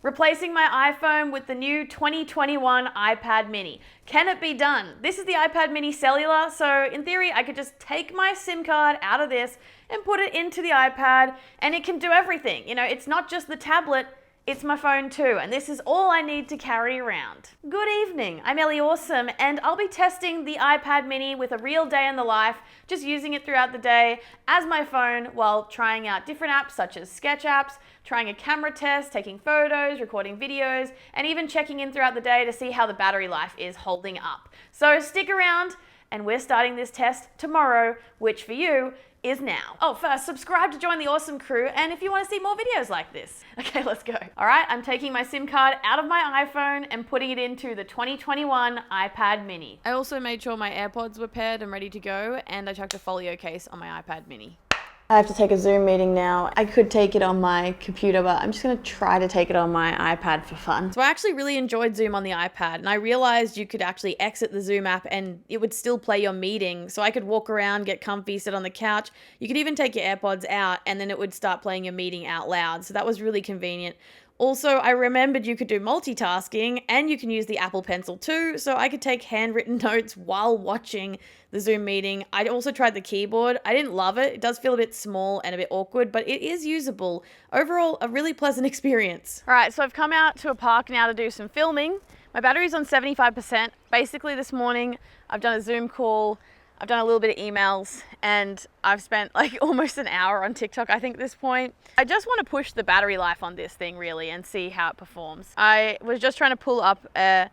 Replacing my iPhone with the new 2021 iPad mini. Can it be done? This is the iPad mini cellular, so in theory I could just take my SIM card out of this and put it into the iPad and it can do everything. You know, it's not just the tablet, it's my phone too, and this is all I need to carry around. Good evening, I'm Elly Awesome, and I'll be testing the iPad mini with a real day in the life, just using it throughout the day as my phone while trying out different apps such as sketch apps, trying a camera test, taking photos, recording videos, and even checking in throughout the day to see how the battery life is holding up. So stick around, and we're starting this test tomorrow, which for you is now. Oh, first, subscribe to join the awesome crew, and if you want to see more videos like this. Okay, let's go. All right, I'm taking my SIM card out of my iPhone and putting it into the 2021 iPad mini. I also made sure my AirPods were paired and ready to go, and I chucked a folio case on my iPad mini. I have to take a Zoom meeting now. I could take it on my computer, but I'm just gonna try to take it on my iPad for fun. So I actually really enjoyed Zoom on the iPad, and I realized you could actually exit the Zoom app and it would still play your meeting. So I could walk around, get comfy, sit on the couch. You could even take your AirPods out and then it would start playing your meeting out loud. So that was really convenient. Also, I remembered you could do multitasking and you can use the Apple Pencil too, so I could take handwritten notes while watching the Zoom meeting. I also tried the keyboard. I didn't love it. It does feel a bit small and a bit awkward, but it is usable. Overall, a really pleasant experience. All right, so I've come out to a park now to do some filming. My battery's on 75%. Basically this morning, I've done a Zoom call, I've done a little bit of emails, and I've spent like almost an hour on TikTok, I think, at this point. I just want to push the battery life on this thing really and see how it performs. I was just trying to pull up a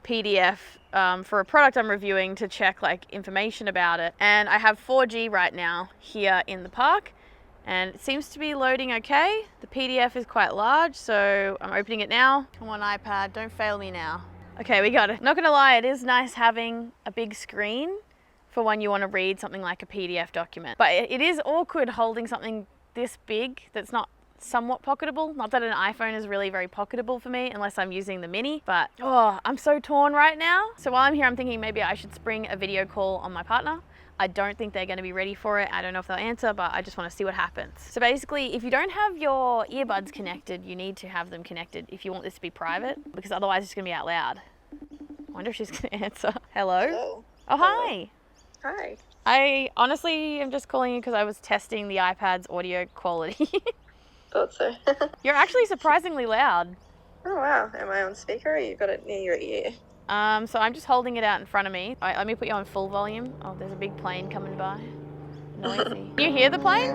PDF for a product I'm reviewing to check like information about it. And I have 4G right now here in the park, and it seems to be loading okay. The PDF is quite large, so I'm opening it now. Come on, iPad, don't fail me now. Okay, we got it. Not gonna lie, it is nice having a big screen for when you want to read something like a PDF document. But it is awkward holding something this big that's not somewhat pocketable. Not that an iPhone is really very pocketable for me unless I'm using the mini, but oh, I'm so torn right now. So while I'm here, I'm thinking maybe I should spring a video call on my partner. I don't think they're going to be ready for it. I don't know if they'll answer, but I just want to see what happens. So basically, if you don't have your earbuds connected, you need to have them connected if you want this to be private, because otherwise it's going to be out loud. I wonder if she's going to answer. Hello? Hello. Oh, hi. Hi. I honestly am just calling you because I was testing the iPad's audio quality. Thought so. You're actually surprisingly loud. Oh wow, am I on speaker or you got it near your ear? So I'm just holding it out in front of me. Let me put you on full volume. Oh, there's a big plane coming by. Noisy. Can you hear the plane?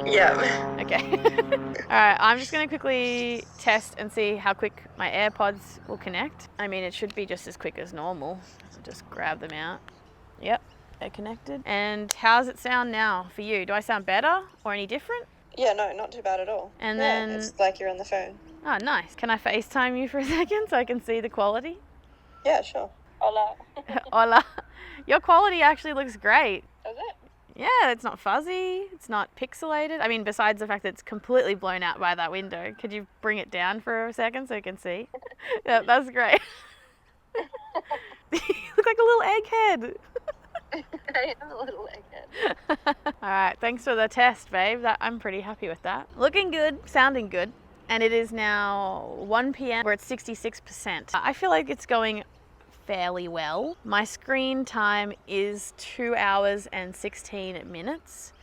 Yeah. Okay. Alright, I'm just going to quickly test and see how quick my AirPods will connect. I mean, it should be just as quick as normal. So just grab them out. Yep. They're connected. And how's it sound now for you? Do I sound better or any different? Yeah, no, not too bad at all. And then it's like you're on the phone. Oh, nice. Can I FaceTime you for a second so I can see the quality? Yeah, sure. Hola. Hola. Your quality actually looks great. Does it? Yeah, it's not fuzzy. It's not pixelated. I mean, besides the fact that it's completely blown out by that window. Could you bring it down for a second so you can see? Yeah, that's great. You look like a little egghead. I am a little egghead. All right, thanks for the test, babe. I'm pretty happy with that. Looking good, sounding good. And it is now 1 p.m. We're at 66%. I feel like it's going fairly well. My screen time is 2 hours and 16 minutes,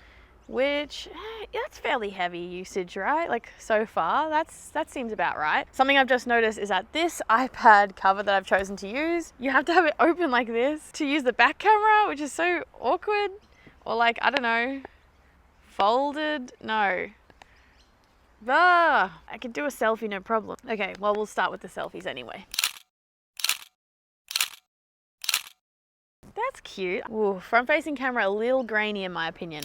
which that's fairly heavy usage, right? Like so far, that seems about right. Something I've just noticed is that this iPad cover that I've chosen to use, you have to have it open like this to use the back camera, which is so awkward. Or like, I don't know, folded, no. I could do a selfie, no problem. Okay, well, we'll start with the selfies anyway. That's cute. Ooh, front-facing camera, a little grainy in my opinion.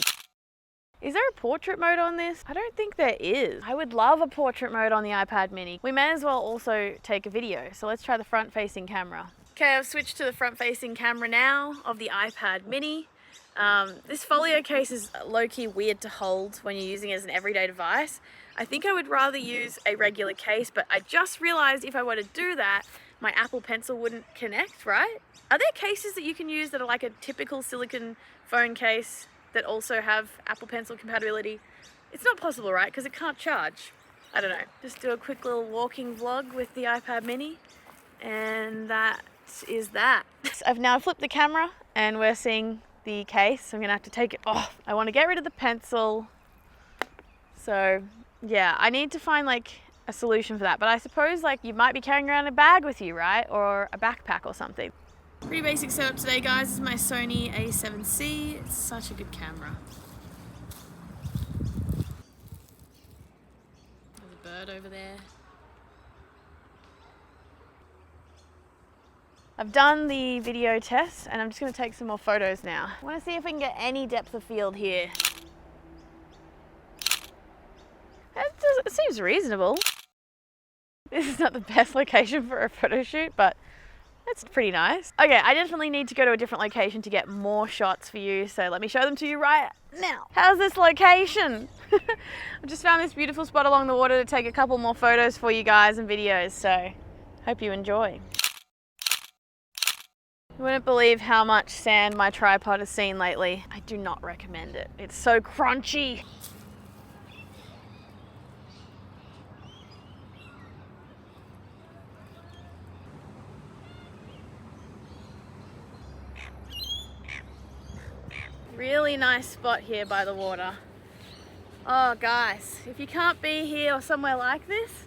Is there a portrait mode on this? I don't think there is. I would love a portrait mode on the iPad mini. We may as well also take a video. So let's try the front-facing camera. Okay, I've switched to the front-facing camera now of the iPad mini. This folio case is low-key weird to hold when you're using it as an everyday device. I think I would rather use a regular case, but I just realized if I were to do that, my Apple Pencil wouldn't connect, right? Are there cases that you can use that are like a typical silicone phone case that also have Apple Pencil compatibility? It's not possible, right? Because it can't charge. I don't know, just do a quick little walking vlog with the iPad mini, and that is that. I've now flipped the camera and we're seeing the case. I'm gonna have to take it off. I want to get rid of the pencil. So yeah, I need to find like a solution for that. But I suppose like you might be carrying around a bag with you, right? Or a backpack or something. Pretty basic setup today, guys. This is my Sony A7C. It's such a good camera. There's a bird over there. I've done the video test and I'm just going to take some more photos now. I want to see if we can get any depth of field here. It seems reasonable. This is not the best location for a photo shoot, but that's pretty nice. Okay, I definitely need to go to a different location to get more shots for you, so let me show them to you right now. How's this location? I've just found this beautiful spot along the water to take a couple more photos for you guys and videos, so hope you enjoy. You wouldn't believe how much sand my tripod has seen lately. I do not recommend it. It's so crunchy. Really nice spot here by the water. Oh guys, if you can't be here or somewhere like this,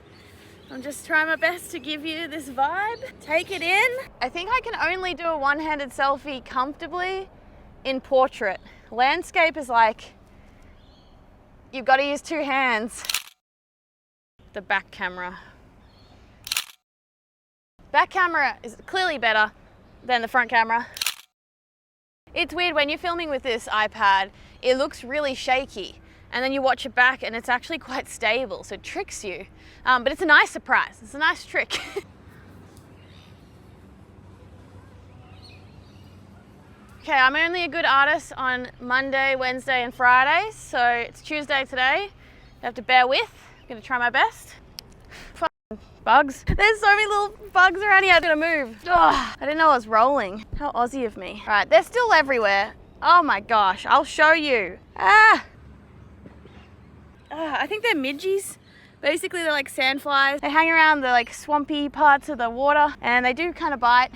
I'm just trying my best to give you this vibe. Take it in. I think I can only do a one-handed selfie comfortably in portrait. Landscape is like, you've got to use two hands. The back camera. Back camera is clearly better than the front camera. It's weird when you're filming with this iPad, it looks really shaky. And then you watch it back and it's actually quite stable, so it tricks you. But it's a nice surprise, it's a nice trick. Okay, I'm only a good artist on Monday, Wednesday and Fridays, so it's Tuesday today. You have to bear with, I'm gonna try my best. Fucking bugs. There's so many little bugs around here, I'm gonna move. Ugh, I didn't know I was rolling. How Aussie of me. All right, they're still everywhere. Oh my gosh, I'll show you. I think they're midgies. Basically, they're like sandflies. They hang around the like swampy parts of the water and they do kind of bite.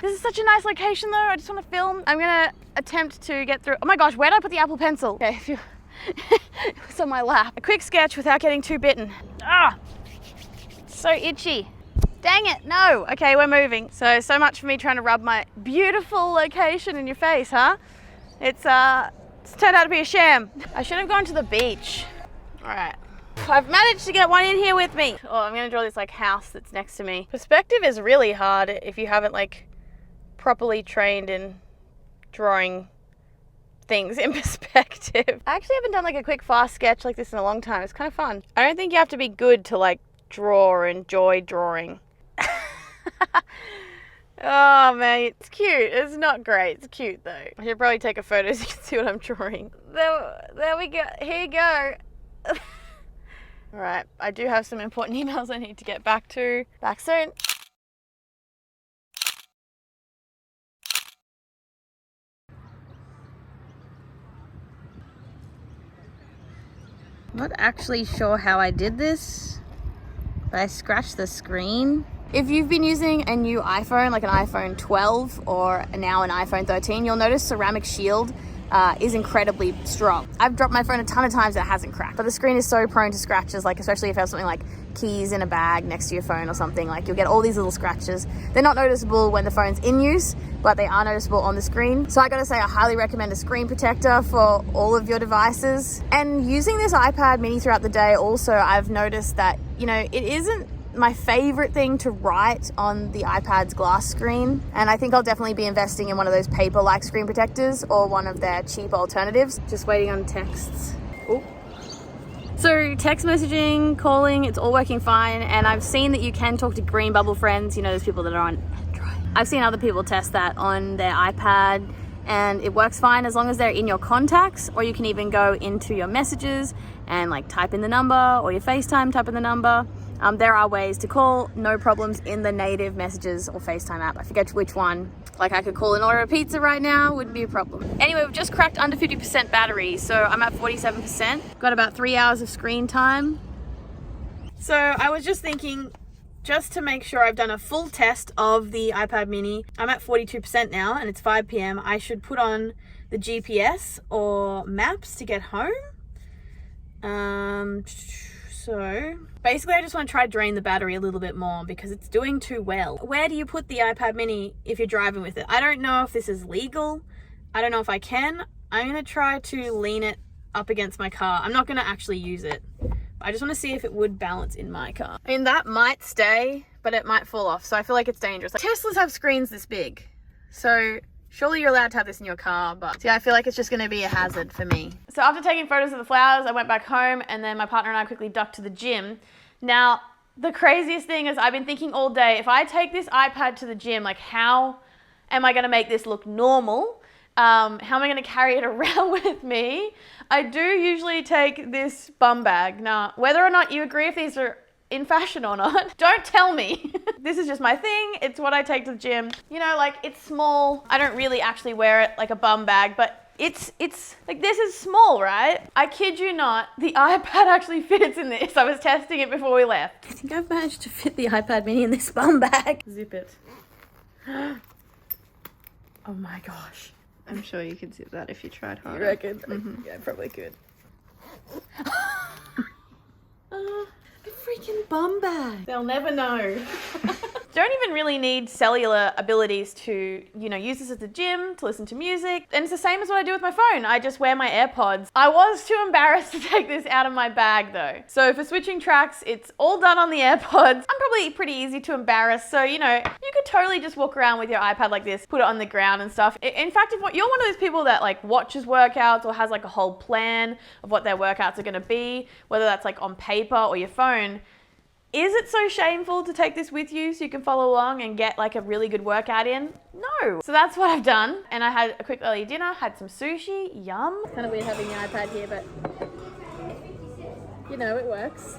This is such a nice location though. I just want to film. I'm gonna attempt to get through. Oh my gosh, where did I put the Apple Pencil? Okay, it was on my lap. A quick sketch without getting too bitten. So itchy. Dang it, no. Okay, we're moving. So much for me trying to rub my beautiful location in your face, huh? It's turned out to be a sham. I should have gone to the beach. All right, I've managed to get one in here with me. Oh, I'm gonna draw this like house that's next to me. Perspective is really hard if you haven't like properly trained in drawing things in perspective. I actually haven't done like a quick fast sketch like this in a long time. It's kind of fun. I don't think you have to be good to like draw or enjoy drawing. Oh man, it's cute. It's not great. It's cute though. I should probably take a photo so you can see what I'm drawing. There we go. Here you go. All right, I do have some important emails I need to get back to. Back soon. I'm not actually sure how I did this, but I scratched the screen. If you've been using a new iPhone, like an iPhone 12 or now an iPhone 13, you'll notice Ceramic Shield is incredibly strong. I've dropped my phone a ton of times and it hasn't cracked, but the screen is so prone to scratches, like especially if you have something like keys in a bag next to your phone or something, like you'll get all these little scratches. They're not noticeable when the phone's in use, but they are noticeable on the screen. So I gotta say, I highly recommend a screen protector for all of your devices. And using this iPad mini throughout the day also, I've noticed that, you know, it isn't my favorite thing to write on the iPad's glass screen, and I think I'll definitely be investing in one of those paper-like screen protectors or one of their cheap alternatives. Just waiting on texts. Ooh. So text messaging, calling, it's all working fine, and I've seen that you can talk to green bubble friends, you know, those people that are on Android. I've seen other people test that on their iPad and it works fine as long as they're in your contacts, or you can even go into your messages and like type in the number, or your FaceTime, type in the number. There are ways to call, no problems in the native messages or FaceTime app. I forget which one. Like I could call and order a pizza right now, wouldn't be a problem. Anyway, we've just cracked under 50% battery, so I'm at 47%. Got about 3 hours of screen time. So I was just thinking, just to make sure I've done a full test of the iPad mini. I'm at 42% now and it's 5 p.m. I should put on the GPS or maps to get home. So basically I just want to try to drain the battery a little bit more because it's doing too well. Where do you put the iPad mini if you're driving with it? I don't know if this is legal. I don't know if I can. I'm going to try to lean it up against my car. I'm not going to actually use it. I just want to see if it would balance in my car. I mean, that might stay, but it might fall off. So I feel like it's dangerous. Like, Teslas have screens this big. So surely you're allowed to have this in your car, but see, I feel like it's just going to be a hazard for me. So after taking photos of the flowers, I went back home and then my partner and I quickly ducked to the gym. Now, the craziest thing is I've been thinking all day, if I take this iPad to the gym, like how am I going to make this look normal? How am I going to carry it around with me? I do usually take this bum bag. Now, whether or not you agree if these are in fashion or not, don't tell me. This is just my thing. It's what I take to the gym. You know, like it's small. I don't really actually wear it like a bum bag, but it's like this is small, right? I kid you not, the iPad actually fits in this. I was testing it before we left. I think I've managed to fit the iPad mini in this bum bag. Zip it. Oh my gosh. I'm sure you could zip that if you tried hard. You reckon? Mm-hmm. Yeah, I probably could. A freaking bum bag. They'll never know. Don't even really need cellular abilities to, you know, use this at the gym, to listen to music. And it's the same as what I do with my phone. I just wear my AirPods. I was too embarrassed to take this out of my bag though. So for switching tracks, it's all done on the AirPods. I'm probably pretty easy to embarrass. So, you know, you could totally just walk around with your iPad like this, put it on the ground and stuff. In fact, if you're one of those people that like watches workouts or has like a whole plan of what their workouts are gonna be, whether that's like on paper or your phone, is it so shameful to take this with you so you can follow along and get like a really good workout in? No. So that's what I've done. And I had a quick early dinner, had some sushi, yum. Kind of weird having the iPad here, but you know, it works.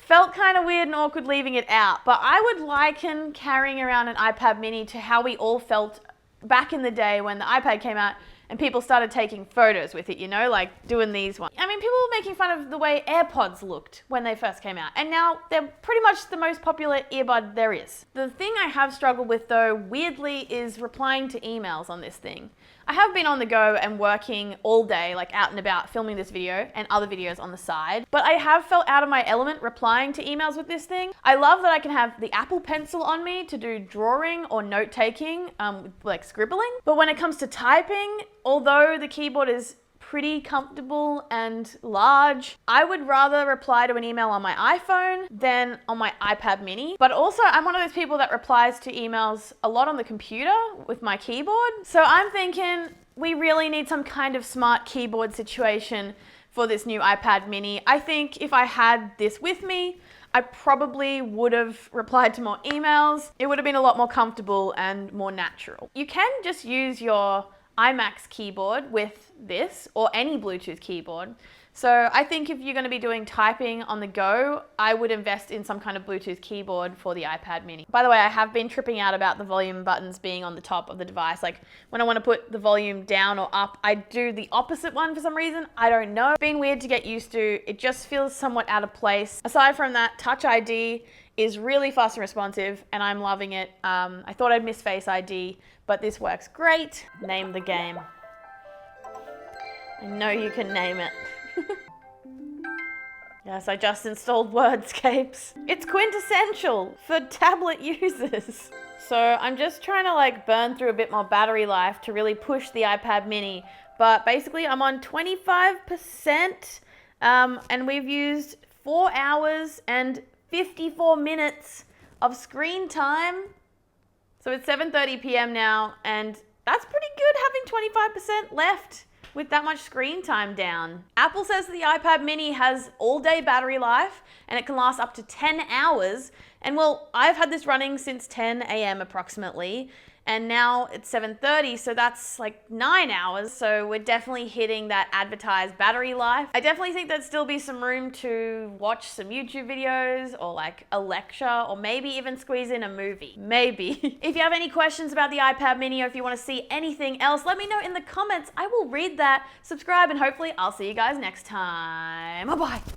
Felt kind of weird and awkward leaving it out, but I would liken carrying around an iPad mini to how we all felt back in the day when the iPad came out and people started taking photos with it, you know, like doing these ones. I mean, people were making fun of the way AirPods looked when they first came out, and now they're pretty much the most popular earbud there is. The thing I have struggled with though, weirdly, is replying to emails on this thing. I have been on the go and working all day, like out and about, filming this video and other videos on the side, but I have felt out of my element replying to emails with this thing. I love that I can have the Apple Pencil on me to do drawing or note-taking, like scribbling, but when it comes to typing, although the keyboard is pretty comfortable and large, I would rather reply to an email on my iPhone than on my iPad mini. But also, I'm one of those people that replies to emails a lot on the computer with my keyboard. So I'm thinking we really need some kind of smart keyboard situation for this new iPad mini. I think if I had this with me, I probably would have replied to more emails. It would have been a lot more comfortable and more natural. You can just use your iMac's keyboard with this or any Bluetooth keyboard. So I think if you're going to be doing typing on the go, I would invest in some kind of Bluetooth keyboard for the iPad mini. By the way, I have been tripping out about the volume buttons being on the top of the device. Like when I want to put the volume down or up, I do the opposite one for some reason. I don't know. It's been weird to get used to. It just feels somewhat out of place. Aside from that, Touch ID is really fast and responsive and I'm loving it. I thought I'd miss Face ID, but this works great. Name the game. I know you can name it. Yes, I just installed Wordscapes. It's quintessential for tablet users. So I'm just trying to like burn through a bit more battery life to really push the iPad mini. But basically I'm on 25% and we've used 4 hours and 54 minutes of screen time. So it's 7:30 p.m. now, and that's pretty good having 25% left with that much screen time down. Apple says the iPad mini has all-day battery life and it can last up to 10 hours. And well, I've had this running since 10 a.m. approximately, and now it's 7:30, so that's like 9 hours. So we're definitely hitting that advertised battery life. I definitely think there'd still be some room to watch some YouTube videos or like a lecture or maybe even squeeze in a movie. Maybe. If you have any questions about the iPad mini or if you want to see anything else, let me know in the comments. I will read that, subscribe, and hopefully I'll see you guys next time. Bye-bye.